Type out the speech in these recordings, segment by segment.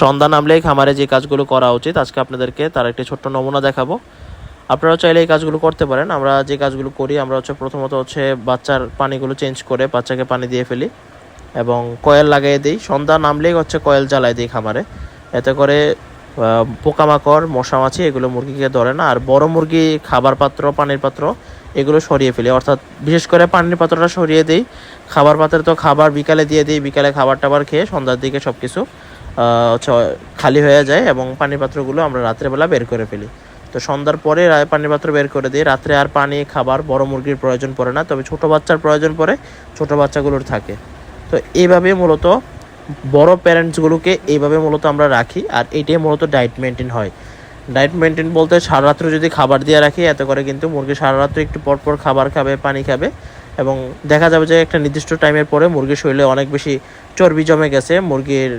সন্ধ্যা নামলেই খামারে যে কাজগুলো করা উচিত আজকে আপনাদেরকে তার একটি ছোট্ট নমুনা দেখাবো। আপনারা চাইলে এই কাজগুলো করতে পারেন। আমরা যে কাজগুলো করি আমরা প্রথমত বাচ্চার পানিগুলো চেঞ্জ করে বাচ্চাকে পানি দিয়ে ফেলি এবং কয়েল লাগিয়ে দিই। সন্ধ্যা নামলেই কয়েল জ্বালাই দিই খামারে, এতে করে পোকামাকড় মশা মাছি এগুলো মুরগিকে ধরে না। আর বড় মুরগি খাবার পাত্র পানির পাত্র এগুলো সরিয়ে ফেলি, অর্থাৎ বিশেষ করে পানির পাত্রটা সরিয়ে দিই। খাবার পাত্রে তো খাবার বিকালে দিয়ে দিই, বিকালে খাবার টাবার খেয়ে সন্ধ্যার দিকে সব কিছু খালি হয়ে যায় এবং পানির পাত্রগুলো আমরা রাত্রেবেলা বের করে ফেলি। তো সন্ধ্যার পরে পানির পাত্র বের করে দিই। রাত্রে আর পানি খাবার বড় মুরগির প্রয়োজন পড়ে না, তবে ছোট বাচ্চার প্রয়োজন পড়ে, ছোট বাচ্চাগুলোর থাকে। তো এইভাবে মূলত বড় প্যারেন্টসগুলোকে এইভাবে মূলত আমরা রাখি। আর এইটাই মূলত ডায়েট মেনটেন হয়। ডায়েট মেনটেন বলতে সারা রাত্রে যদি খাবার দিয়ে রাখি, এতে করে কিন্তু মুরগি সারা রাত্রে একটু পরপর খাবার খাবে, পানি খাবে এবং দেখা যাবে যে একটা নির্দিষ্ট টাইমের পরে মুরগির শরীরে অনেক বেশি চর্বি জমে গেছে, মুরগির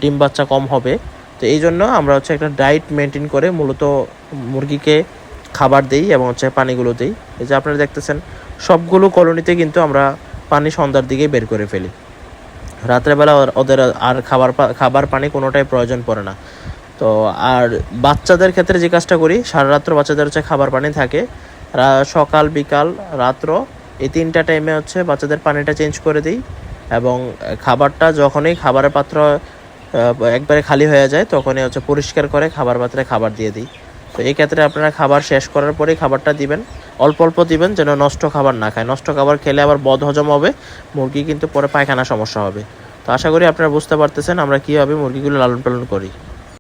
ডিম বাচ্চা কম হবে। তো এই জন্য আমরা একটা ডায়েট মেনটেন করে মূলত মুরগিকে খাবার দিই এবং পানিগুলো দিই। এই যে আপনারা দেখতেছেন সবগুলো কলোনিতে কিন্তু আমরা পানি সন্ধ্যার দিকে বের করে ফেলি। রাত্রেবেলা ওদের আর খাবার পানি কোনোটাই প্রয়োজন পড়ে না। তো আর বাচ্চাদের ক্ষেত্রে যে কাজটা করি, সারা রাত্র বাচ্চাদের খাবার পানি থাকে, সকাল বিকাল রাত্র এই 3টা টাইমে বাচ্চাদের পানিটা চেঞ্জ করে দিই এবং খাবারটা যখনই খাবারের পাত্র একবারে খালি হয়ে যায় তখনই পরিষ্কার করে খাবার পাত্রে খাবার দিয়ে দিই। তো এই ক্ষেত্রে আপনারা খাবার শেষ করার পরেই খাবারটা দিবেন, অল্প অল্প দিবেন যেন নষ্ট খাবার না খায়। নষ্ট খাবার খেলে আবার বদহজম হবে, মুরগি কিন্তু পরে পায়খানা সমস্যা হবে। তো আশা করি আপনারা বুঝতে পারতেছেন আমরা কীভাবে মুরগিগুলো লালন পালন করি।